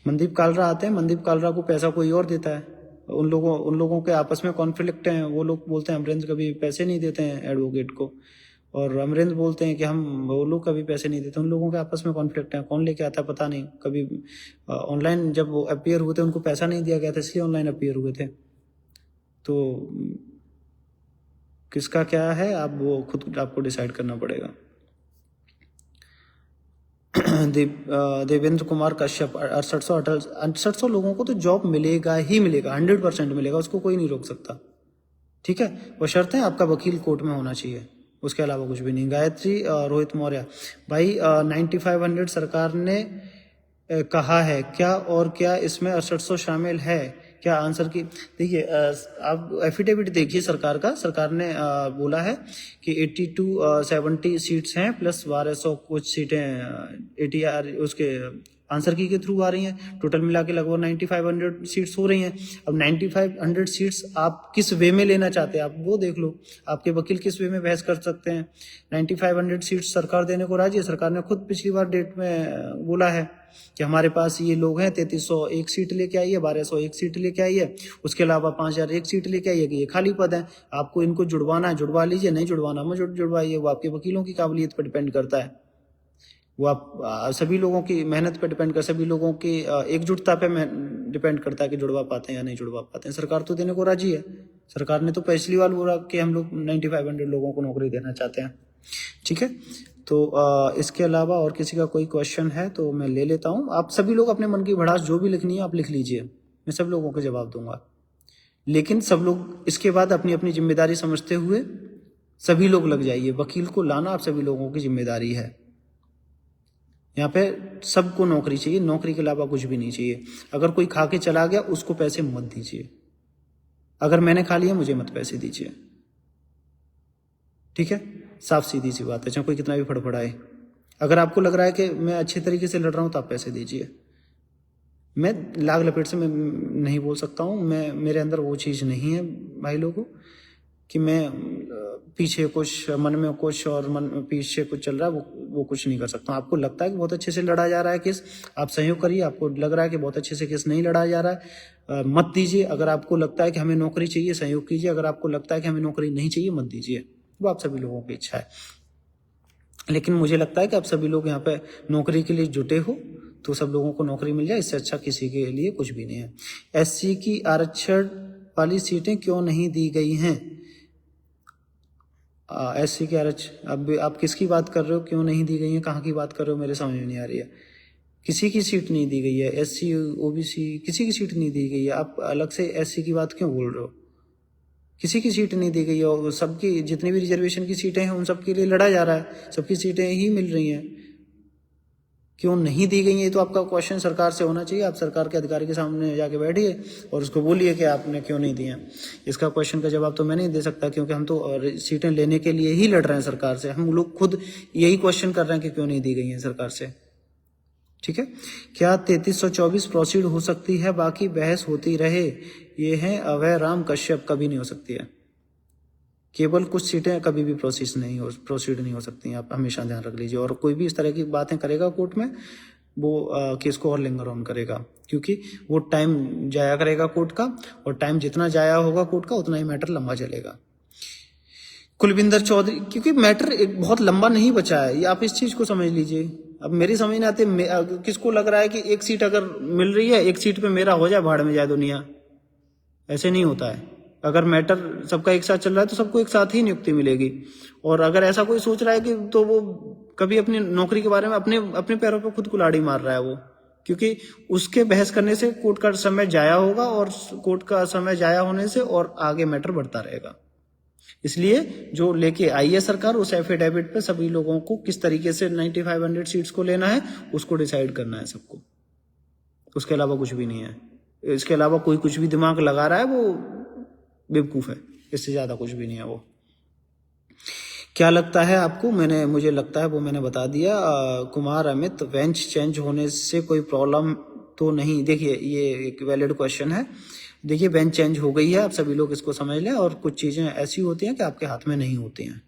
मनदीप कालरा आते हैं, मनदीप कालरा को पैसा कोई और देता है। उन लोगों के आपस में कॉन्फ्लिक्ट हैं। वो लोग बोलते हैं अमरेंद्र कभी पैसे नहीं देते हैं एडवोकेट को, और अमरेंद्र बोलते हैं कि वो लोग कभी पैसे नहीं देते। उन लोगों के आपस में कॉन्फ्लिक्ट है। कौन लेके आता है पता नहीं। कभी ऑनलाइन जब वो अपीयर हुए थे उनको पैसा नहीं दिया गया था, इसलिए ऑनलाइन अपीयर हुए थे। तो किसका क्या है आप वो खुद आपको डिसाइड करना पड़ेगा। देवेंद्र कुमार कश्यप 6800 लोगों को तो जॉब मिलेगा ही मिलेगा, 100% मिलेगा, उसको कोई नहीं रोक सकता। ठीक है, बशर्ते आपका वकील कोर्ट में होना चाहिए, उसके अलावा कुछ भी नहीं। गायत्री रोहित मौर्य भाई 9500 सरकार ने कहा है क्या, और क्या इसमें 6800 शामिल है क्या? आंसर की देखिए, आप एफिडेविट देखिए सरकार का। सरकार ने बोला है कि 80 to 70 सीट्स हैं प्लस 1200 कुछ सीटें ATR उसके आंसर की के थ्रू आ रही हैं। टोटल मिला के लगभग 9500 सीट्स हो रही हैं। अब 9500 सीट्स आप किस वे में लेना चाहते हैं आप वो देख लो। आपके वकील किस वे में बहस कर सकते हैं। 9500 सीट्स सरकार देने को राजी है। सरकार ने खुद पिछली बार डेट में बोला है कि हमारे पास ये लोग हैं, 3301 सीट लेके आई है, 1201 सीट लेके आई है, उसके अलावा 5001 सीट लेके आई है कि ये खाली पद है। आपको इनको जुड़वाना है जुड़वा लीजिए, नहीं जुड़वाना मत जुड़वाइए। वो आपके वकीलों की काबिलियत पर डिपेंड करता है। वो आप सभी लोगों की मेहनत पर डिपेंड कर, सभी लोगों की एकजुटता पे डिपेंड करता है कि जुड़वा पाते हैं या नहीं जुड़वा पाते हैं। सरकार तो देने को राजी है। सरकार ने तो पिछली बार बोला कि हम लोग 9500 लोगों को नौकरी देना चाहते हैं। ठीक है, तो इसके अलावा और किसी का कोई क्वेश्चन है तो मैं ले लेता हूँ। आप सभी लोग अपने मन की भड़ास जो भी लिखनी है आप लिख लीजिए, मैं सब लोगों के जवाब दूंगा। लेकिन सब लोग इसके बाद अपनी अपनी जिम्मेदारी समझते हुए सभी लोग लग जाइए। वकील को लाना आप सभी लोगों की जिम्मेदारी है। यहाँ पे सबको नौकरी चाहिए, नौकरी के अलावा कुछ भी नहीं चाहिए। अगर कोई खा के चला गया उसको पैसे मत दीजिए। अगर मैंने खा लिया मुझे मत पैसे दीजिए। ठीक है, साफ सीधी सी बात है, चाहे कोई कितना भी फड़फड़ाए। अगर आपको लग रहा है कि मैं अच्छे तरीके से लड़ रहा हूं तो आप पैसे दीजिए। मैं लाग लपेट से मैं नहीं बोल सकता हूं। मेरे अंदर वो चीज़ नहीं है भाई लोगों कि मैं पीछे कुछ मन में कुछ और मन पीछे कुछ चल रहा है वो कुछ नहीं कर सकता हूँ। आपको लगता है कि बहुत अच्छे से लड़ा जा रहा है केस, आप सहयोग करिए। आपको लग रहा है कि बहुत अच्छे से केस नहीं लड़ा जा रहा है, मत दीजिए। अगर आपको लगता है कि हमें नौकरी चाहिए सहयोग कीजिए। अगर आपको लगता है कि हमें नौकरी नहीं चाहिए मत दीजिए। वो आप सभी लोगों की इच्छा है। लेकिन मुझे लगता है कि आप सभी लोग यहाँ पे नौकरी के लिए जुटे हो तो सब लोगों को नौकरी मिल जाए, इससे अच्छा किसी के लिए कुछ भी नहीं है। SC की आरक्षण वाली सीटें क्यों नहीं दी गई हैं? SC के आरक्षण अब आप किसकी बात कर रहे हो, क्यों नहीं दी गई है, कहाँ की बात कर रहे हो, मेरे समझ में नहीं आ रही है। किसी की सीट नहीं दी गई है। SC OBC किसी की सीट नहीं दी गई है। आप अलग से SC की बात क्यों बोल रहे हो? किसी की सीट नहीं दी गई है। और सबकी जितनी भी रिजर्वेशन की सीटें हैं उन सबके लिए लड़ा जा रहा है, सबकी सीटें ही मिल रही हैं। क्यों नहीं दी गई है तो आपका क्वेश्चन सरकार से होना चाहिए। आप सरकार के अधिकारी के सामने जाके बैठिए और उसको बोलिए कि आपने क्यों नहीं दिया। इसका क्वेश्चन का जवाब तो मैं नहीं दे सकता, क्योंकि हम तो सीटें लेने के लिए ही लड़ रहे हैं सरकार से। हम लोग खुद यही क्वेश्चन कर रहे हैं कि क्यों नहीं दी गई है सरकार से। ठीक है, क्या 3324 प्रोसीड हो सकती है, बाकी बहस होती रहे? ये है अभय राम कश्यप। कभी नहीं हो सकती है। केवल कुछ सीटें कभी भी प्रोसीड नहीं हो सकती हैं। आप हमेशा ध्यान रख लीजिए। और कोई भी इस तरह की बातें करेगा कोर्ट में वो केस को और लिंगर ऑन करेगा, क्योंकि वो टाइम जाया करेगा कोर्ट का, और टाइम जितना जाया होगा कोर्ट का उतना ही मैटर लंबा चलेगा। कुलविंदर चौधरी, क्योंकि मैटर एक बहुत लंबा नहीं बचा है, ये आप इस चीज को समझ लीजिए। अब मेरी समझ नहीं आती किसको लग रहा है कि एक सीट अगर मिल रही है एक सीट पे मेरा हो जाए भाड़ में जाए दुनिया। ऐसे नहीं होता है। अगर मैटर सबका एक साथ चल रहा है तो सबको एक साथ ही नियुक्ति मिलेगी। और अगर ऐसा कोई सोच रहा है कि तो वो कभी अपनी नौकरी के बारे में अपने पैरों पर खुद कुल्हाड़ी मार रहा है वो, क्योंकि उसके बहस करने से कोर्ट का समय जाया होगा, और कोर्ट का समय जाया होने से और आगे मैटर बढ़ता रहेगा। इसलिए जो लेके आई है सरकार उस एफिडेविट पे सभी लोगों को किस तरीके से 9500 सीट्स को लेना है उसको डिसाइड करना है सबको, उसके अलावा कुछ भी नहीं है। इसके अलावा कोई कुछ भी दिमाग लगा रहा है वो बेवकूफ़ है, इससे ज़्यादा कुछ भी नहीं है वो। क्या लगता है आपको? मुझे लगता है वो मैंने बता दिया। कुमार अमित, बेंच चेंज होने से कोई प्रॉब्लम तो नहीं? देखिए ये एक वैलिड क्वेश्चन है। देखिए बेंच चेंज हो गई है, आप सभी लोग इसको समझ लें, और कुछ चीज़ें ऐसी होती हैं कि आपके हाथ में नहीं होती हैं,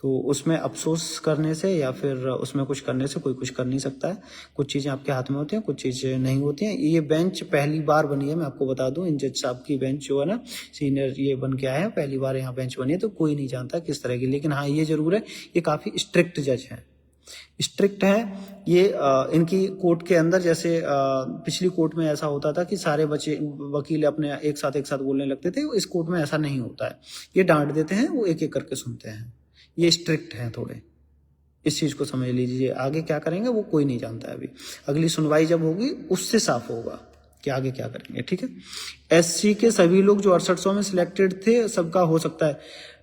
तो उसमें अफसोस करने से या फिर उसमें कुछ करने से कोई कुछ कर नहीं सकता है। कुछ चीज़ें आपके हाथ में होती हैं, कुछ चीज़ें नहीं होती हैं। ये बेंच पहली बार बनी है, मैं आपको बता दूं, इन जज साहब की बेंच जो है ना, सीनियर ये बन के आए हैं, पहली बार यहाँ बेंच बनी है, तो कोई नहीं जानता किस तरह की। लेकिन हाँ ये जरूर है, ये काफ़ी स्ट्रिक्ट जज हैं, स्ट्रिक्ट है ये। इनकी कोर्ट के अंदर जैसे पिछली कोर्ट में ऐसा होता था कि सारे बच्चे वकील अपने एक साथ बोलने लगते थे, इस कोर्ट में ऐसा नहीं होता है। ये डांट देते हैं, वो एक एक करके सुनते हैं। ये स्ट्रिक्ट हैं थोड़े, इस चीज को समझ लीजिए। आगे क्या करेंगे वो कोई नहीं जानता है अभी, अगली सुनवाई जब होगी उससे साफ होगा कि आगे क्या करेंगे। ठीक है। एससी के सभी लोग जो 6800 में सिलेक्टेड थे, सबका हो सकता है।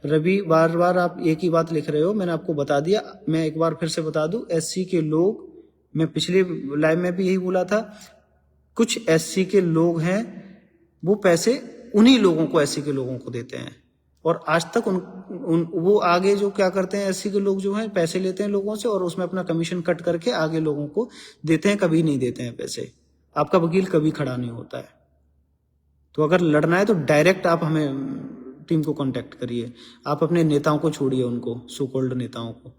रवि, बार बार आप एक ही बात लिख रहे हो, मैंने आपको बता दिया, मैं एक बार फिर से बता दूं। एससी के लोग, मैं पिछले लाइव में भी यही बोला था, कुछ एससी के लोग हैं वो पैसे उन्हीं लोगों को, एससी के लोगों को देते हैं, और आज तक वो आगे जो क्या करते हैं, एससी के लोग जो हैं पैसे लेते हैं लोगों से और उसमें अपना कमीशन कट करके आगे लोगों को देते हैं, कभी नहीं देते हैं पैसे। आपका वकील कभी खड़ा नहीं होता है। तो अगर लड़ना है तो डायरेक्ट आप हमें टीम को कांटेक्ट करिए, आप अपने नेताओं को छोड़िए, उनको सो कॉल्ड नेताओं को।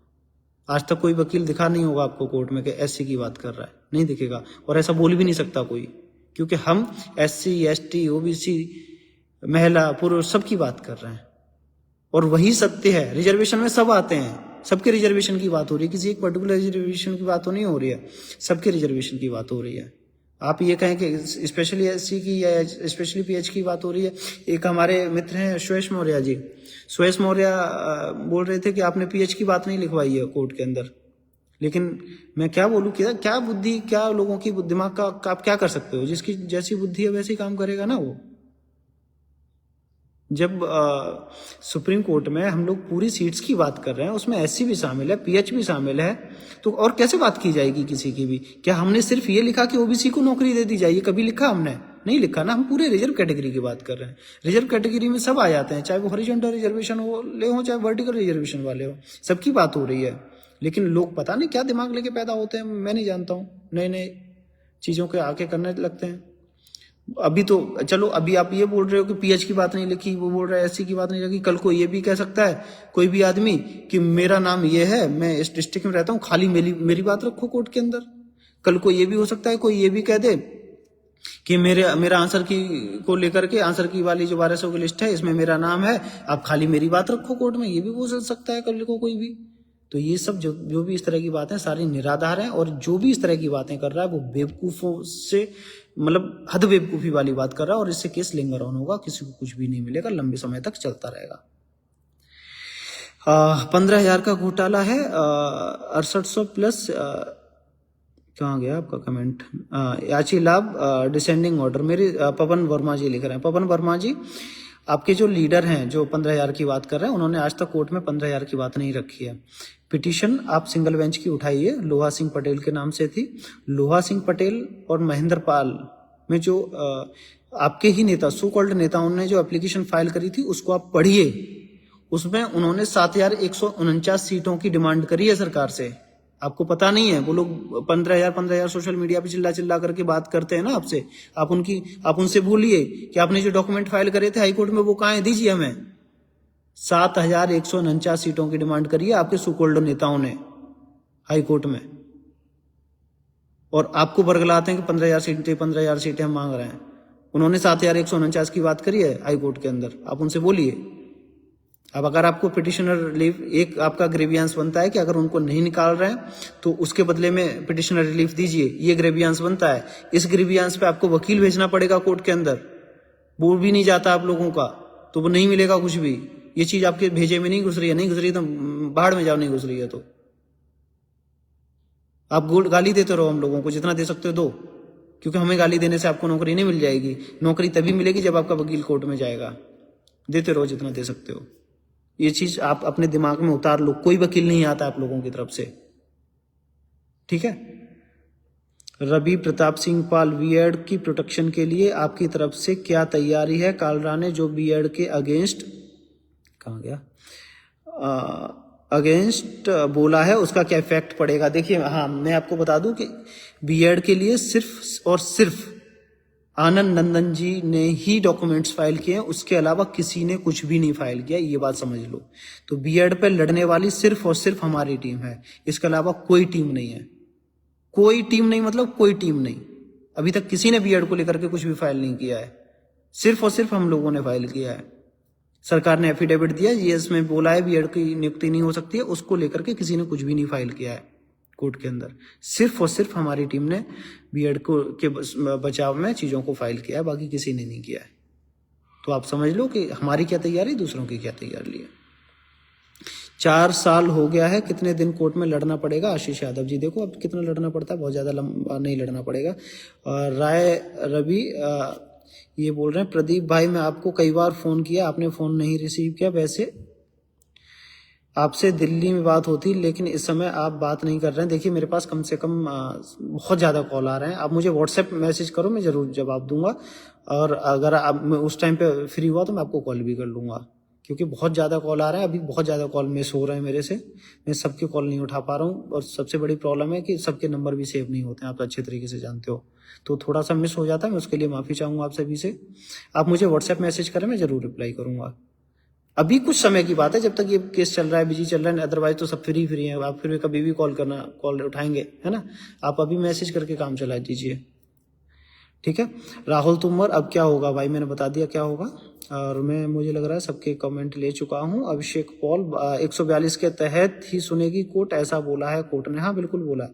आज तक कोई वकील दिखा नहीं होगा आपको कोर्ट में कि एससी की बात कर रहा है, नहीं दिखेगा, और ऐसा बोल भी नहीं सकता कोई, क्योंकि हम एससी, एसटी, ओबीसी, महिला, पुरुष सबकी बात कर रहे हैं, और वही सत्य है। रिजर्वेशन में सब आते हैं, सबके रिजर्वेशन की बात हो रही है, किसी एक पर्टिकुलर रिजर्वेशन की बात तो नहीं हो रही है, सबके रिजर्वेशन की बात हो रही है। आप ये कहें कि स्पेशली एससी की या स्पेशली पीएच की बात हो रही है। एक हमारे मित्र हैं सुयश मौर्य जी, सुयश मौर्य बोल रहे थे कि आपने पीएच की बात नहीं लिखवाई है कोर्ट के अंदर, लेकिन मैं क्या बोलूं, क्या बुद्धि, क्या लोगों की दिमाग का आप क्या कर सकते हो? जिसकी जैसी बुद्धि है वैसे ही काम करेगा ना वो। जब सुप्रीम कोर्ट में हम लोग पूरी सीट्स की बात कर रहे हैं, उसमें एससी भी शामिल है, पीएच भी शामिल है, तो और कैसे बात की जाएगी किसी की भी? क्या हमने सिर्फ ये लिखा कि ओबीसी को नौकरी दे दी जाए? कभी लिखा हमने? नहीं लिखा ना। हम पूरे रिजर्व कैटेगरी की बात कर रहे हैं। रिजर्व कैटेगरी में सब आ जाते हैं, चाहे वो हॉरिजॉन्टल रिजर्वेशन वाले हो, चाहे वर्टिकल रिजर्वेशन वाले हो, सबकी बात हो रही है। लेकिन लोग पता नहीं क्या दिमाग लेके पैदा होते हैं, मैं नहीं जानता हूँ, नए नए चीजों के आके करने लगते हैं। अभी तो चलो, अभी आप ये बोल रहे हो कि पीएच की बात नहीं लिखी, वो बोल रहा है एससी की बात नहीं लिखी, कल को ये भी कह सकता है कोई भी आदमी कि मेरा नाम ये है, मैं इस डिस्ट्रिक्ट में रहता हूँ, खाली मेरी बात रखो कोर्ट के अंदर। कल को ये भी हो सकता है कोई ये भी कह दे कि मेरा आंसर की को लेकर के, आंसर की वाली जो 1200 की लिस्ट है इसमें मेरा नाम है, आप खाली मेरी बात रखो कोर्ट में, ये भी हो सकता है कल को कोई भी। तो ये सब जो भी इस तरह की बातें सारी निराधार हैं, और जो भी इस तरह की बातें कर रहा है वो बेवकूफों से, मतलब हद बेवकूफी वाली बात कर रहा है, और इससे केस लिंगर ऑन होगा, किसी को कुछ भी नहीं मिलेगा, लंबे समय तक चलता रहेगा। 15,000 का घोटाला है, 6800 प्लस। कहाँ गया आपका कमेंट? याची लाभ डिसेंडिंग ऑर्डर, मेरे पवन वर्मा जी लिख रहे हैं। पवन वर्मा जी, आपके जो लीडर हैं जो 15,000 की बात कर रहे हैं, उन्होंने आज तक कोर्ट में 15,000 की बात नहीं रखी है। पिटीशन आप सिंगल बेंच की उठाइए, लोहा सिंह पटेल के नाम से थी। लोहा सिंह पटेल और महेंद्र पाल में जो आपके ही नेता, सो कॉल्ड नेताओं ने जो एप्लीकेशन फाइल करी थी, उसको आप पढ़िए। उसमें उन्होंने 7,149 सीटों की डिमांड करी है सरकार से। आपको पता नहीं है, वो लोग 15,000 सोशल मीडिया पे चिल्ला करके बात करते हैं ना आपसे, आप उनसे बोलिए कि आपने जो डॉक्यूमेंट फाइल करे थे हाईकोर्ट में वो कहाँ है, दीजिए हमें। 7,149 सीटों की डिमांड करी है आपके सुकोल्ड नेताओं ने हाईकोर्ट में, और आपको बरगलाते हैं कि 15,000 सीटें हम मांग रहे हैं। उन्होंने 7,149 की बात करी है हाईकोर्ट के अंदर, आप उनसे बोलिए। अब अगर आपको पिटिशनर रिलीफ, एक आपका ग्रेवियांस बनता है कि अगर उनको नहीं निकाल रहे हैं तो उसके बदले में पिटिशनर रिलीफ दीजिए, ये ग्रेवियांस बनता है। इस ग्रेवियांस पे आपको वकील भेजना पड़ेगा कोर्ट के अंदर, वो भी नहीं जाता आप लोगों का, तो वो नहीं मिलेगा कुछ भी। ये चीज आपके भेजे में नहीं घुस रही है, नहीं घुस रही है तो बाहर में जाओ, नहीं घुस रही है तो आप गाली देते रहो हम लोगों को, जितना दे सकते हो दो, क्योंकि हमें गाली देने से आपको नौकरी नहीं मिल जाएगी। नौकरी तभी मिलेगी जब आपका वकील कोर्ट में जाएगा। देते रहो जितना दे सकते हो। ये चीज आप अपने दिमाग में उतार लो, कोई वकील नहीं आता आप लोगों की तरफ से, ठीक है। रवि प्रताप सिंह पाल, बीएड की प्रोटेक्शन के लिए आपकी तरफ से क्या तैयारी है? कालरा ने जो बीएड के अगेंस्ट, कहाँ गया, अगेंस्ट बोला है उसका क्या इफेक्ट पड़ेगा? देखिए, हाँ, मैं आपको बता दूं कि बीएड के लिए सिर्फ और सिर्फ आनंद नंदन जी ने ही डॉक्यूमेंट्स फाइल किए हैं, उसके अलावा किसी ने कुछ भी नहीं फाइल किया, ये बात समझ लो। तो बीएड पे लड़ने वाली सिर्फ और सिर्फ हमारी टीम है, इसके अलावा कोई टीम नहीं है। कोई टीम नहीं, मतलब कोई टीम नहीं। अभी तक किसी ने बीएड को लेकर के कुछ भी फाइल नहीं किया है, सिर्फ और सिर्फ हम लोगों ने फाइल किया है। सरकार ने एफिडेविट दिया, ये इसमें बोला है बीएड की नियुक्ति नहीं हो सकती है, उसको लेकर के किसी ने कुछ भी नहीं फाइल किया है कोर्ट के अंदर। सिर्फ और सिर्फ हमारी टीम ने बीएड को के बचाव में चीज़ों को फाइल किया है, बाकी किसी ने नहीं किया है। तो आप समझ लो कि हमारी क्या तैयारी, दूसरों की क्या तैयारी है। 4 साल हो गया है, कितने दिन कोर्ट में लड़ना पड़ेगा? आशीष यादव जी, देखो अब कितना लड़ना पड़ता है, बहुत ज़्यादा लंबा नहीं लड़ना पड़ेगा। राय रवि ये बोल रहे हैं, प्रदीप भाई मैं आपको कई बार फ़ोन किया, आपने फ़ोन नहीं रिसीव किया। वैसे आपसे दिल्ली में बात होती, लेकिन इस समय आप बात नहीं कर रहे हैं। देखिए, मेरे पास कम से कम बहुत ज़्यादा कॉल आ रहे हैं। आप मुझे व्हाट्सएप मैसेज करो, मैं ज़रूर जवाब दूंगा। और अगर आप उस टाइम पे फ्री हुआ तो मैं आपको कॉल भी कर लूँगा, क्योंकि बहुत ज़्यादा कॉल आ रहे हैं। अभी बहुत ज़्यादा कॉल मिस हो रहे हैं मेरे से, मैं सबके कॉल नहीं उठा पा रहा हूँ। और सबसे बड़ी प्रॉब्लम है कि सबके नंबर भी सेव नहीं होते हैं, आप अच्छे तरीके से जानते हो। तो थोड़ा सा मिस हो जाता है, मैं उसके लिए माफ़ी चाहूँगा आप सभी से। आप मुझे व्हाट्सएप मैसेज करें, मैं ज़रूर रिप्लाई करूँगा। अभी कुछ समय की बात है, जब तक ये केस चल रहा है, बिजी चल रहा है, अदरवाइज तो सब फ्री हैं। आप फिर कभी भी कॉल उठाएंगे, है ना। आप अभी मैसेज करके काम चला दीजिए, ठीक है। राहुल तुमर, अब क्या होगा भाई? मैंने बता दिया क्या होगा, और मुझे लग रहा है सबके कमेंट ले चुका हूं। अभिषेक पॉल, 142 के तहत ही सुनेगी कोर्ट, ऐसा बोला है कोर्ट ने। हाँ, बिल्कुल बोला,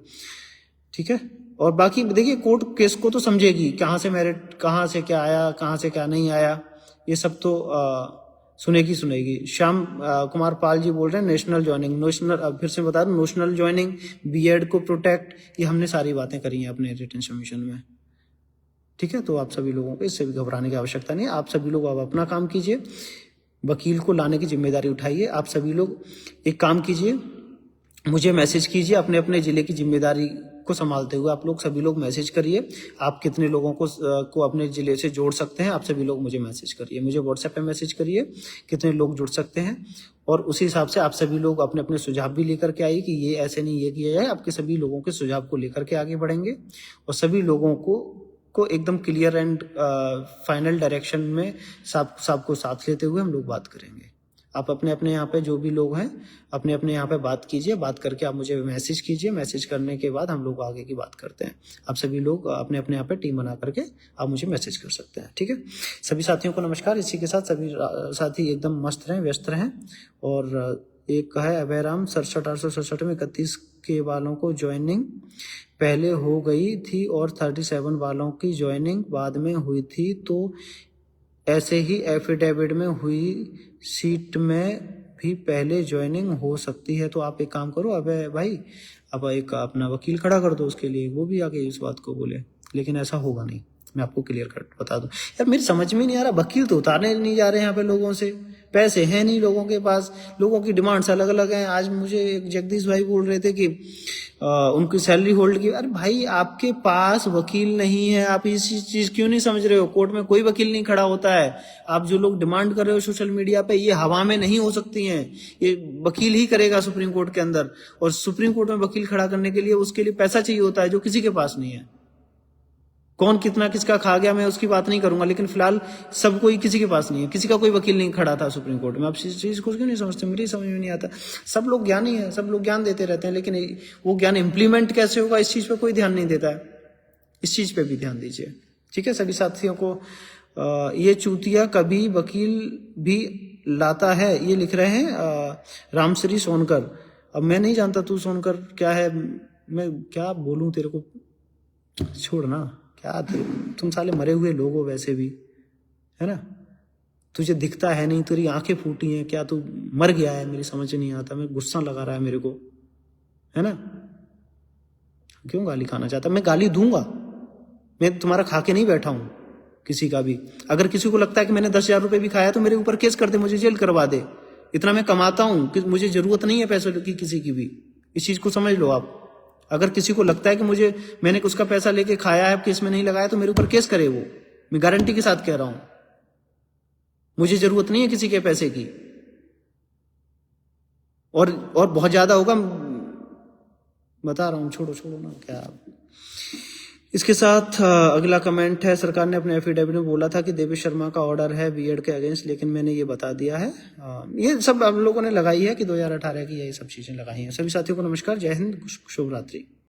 ठीक है। और बाकी देखिए, कोर्ट केस को तो समझेगी, कहाँ से मेरिट, कहाँ से क्या आया, कहाँ से क्या नहीं आया, ये सब तो सुनेगी। श्याम कुमार पाल जी बोल रहे हैं, नेशनल ज्वाइनिंग, फिर से बता दूं, नेशनल ज्वाइनिंग, बीएड को प्रोटेक्ट, ये हमने सारी बातें करी हैं अपने रिटन सबमिशन में, ठीक है। तो आप सभी लोगों को इससे भी घबराने की आवश्यकता नहीं है। आप सभी लोग अब अपना काम कीजिए, वकील को लाने की जिम्मेदारी उठाइए। आप सभी लोग एक काम कीजिए, मुझे मैसेज कीजिए, अपने अपने जिले की जिम्मेदारी को संभालते हुए आप लोग सभी लोग मैसेज करिए। आप कितने लोगों को अपने जिले से जोड़ सकते हैं, आप सभी लोग मुझे मैसेज करिए, मुझे व्हाट्सएप पे मैसेज करिए कितने लोग जुड़ सकते हैं। और उसी हिसाब से आप सभी लोग अपने अपने सुझाव भी लेकर के आइए कि ये ऐसे नहीं, ये किया जाए। आपके सभी लोगों के सुझाव को लेकर के आगे बढ़ेंगे और सभी लोगों को एकदम क्लियर एंड फाइनल डायरेक्शन में सबको साथ लेते हुए हम लोग बात करेंगे। आप अपने अपने यहाँ पे जो भी लोग हैं, अपने अपने यहाँ पे बात कीजिए, बात करके आप मुझे मैसेज कीजिए। मैसेज करने के बाद हम लोग आगे की बात करते हैं। आप सभी लोग अपने अपने यहाँ पे टीम बना करके आप मुझे मैसेज कर सकते हैं, ठीक है। सभी साथियों को नमस्कार। इसी के साथ सभी साथी एकदम मस्त रहें, व्यस्त रहें। और एक है अभयराम 67 में 31 के वालों को ज्वाइनिंग पहले हो गई थी और 37 वालों की ज्वाइनिंग बाद में हुई थी, तो ऐसे ही एफिडेविट में हुई सीट में भी पहले ज्वाइनिंग हो सकती है। तो आप एक काम करो, अबे भाई, अब एक अपना वकील खड़ा कर दो उसके लिए, वो भी आके इस बात को बोले। लेकिन ऐसा होगा नहीं, मैं आपको क्लियर कट बता दूं। यार मेरी समझ में नहीं आ रहा, वकील तो उतारने नहीं जा रहे हैं यहाँ पे लोगों से, पैसे हैं नहीं लोगों के पास, लोगों की डिमांड्स अलग अलग हैं। आज मुझे एक जगदीश भाई बोल रहे थे कि उनकी सैलरी होल्ड की। अरे भाई, आपके पास वकील नहीं है, आप इसी चीज क्यों नहीं समझ रहे हो? कोर्ट में कोई वकील नहीं खड़ा होता है। आप जो लोग डिमांड कर रहे हो सोशल मीडिया पे, ये हवा में नहीं हो सकती हैं, ये वकील ही करेगा सुप्रीम कोर्ट के अंदर। और सुप्रीम कोर्ट में वकील खड़ा करने के लिए उसके लिए पैसा चाहिए होता है, जो किसी के पास नहीं है। कौन कितना किसका खा गया मैं उसकी बात नहीं करूंगा, लेकिन फिलहाल सब कोई किसी के पास नहीं है, किसी का कोई वकील नहीं खड़ा था सुप्रीम कोर्ट में। आप इस चीज को क्यों नहीं समझते? मेरी समझ में नहीं आता। सब लोग ज्ञानी है, सब लोग ज्ञान देते रहते हैं, लेकिन वो ज्ञान इंप्लीमेंट कैसे होगा इस चीज पे कोई ध्यान नहीं देता है। इस चीज पे भी ध्यान दीजिए, ठीक है। सभी साथियों को ये चूतिया कभी वकील भी लाता है, ये लिख रहे हैं रामश्री सोनकर। अब मैं नहीं जानता तू सोनकर क्या है, मैं क्या बोलूं तेरे को, छोड़ना। क्या तुम साले मरे हुए लोग हो वैसे भी, है ना। तुझे दिखता है नहीं, तेरी आंखें फूटी हैं, क्या तू मर गया है? मेरी समझ नहीं आता, मैं गुस्सा लगा रहा है मेरे को, है ना। क्यों गाली खाना चाहता? मैं गाली दूंगा, मैं तुम्हारा खा के नहीं बैठा हूं किसी का भी। अगर किसी को लगता है कि मैंने 10,000 रुपए भी खाया तो मेरे ऊपर केस कर दे, मुझे जेल करवा दे। इतना मैं कमाता हूं कि मुझे जरूरत नहीं है पैसों की किसी की भी। इस चीज को समझ लो आप। अगर किसी को लगता है कि मैंने उसका पैसा लेके खाया है, केस में नहीं लगाया, तो मेरे ऊपर केस करे वो। मैं गारंटी के साथ कह रहा हूं, मुझे जरूरत नहीं है किसी के पैसे की। और बहुत ज्यादा होगा, बता रहा हूं, छोड़ो ना क्या। इसके साथ अगला कमेंट है, सरकार ने अपने एफिडेविट में बोला था कि देवेश शर्मा का ऑर्डर है बीएड के अगेंस्ट, लेकिन मैंने ये बता दिया है। ये सब हम लोगों ने लगाई है कि 2018 की ये सब चीजें लगाई हैं। सभी साथियों को नमस्कार, जय हिंद, शुभ रात्रि।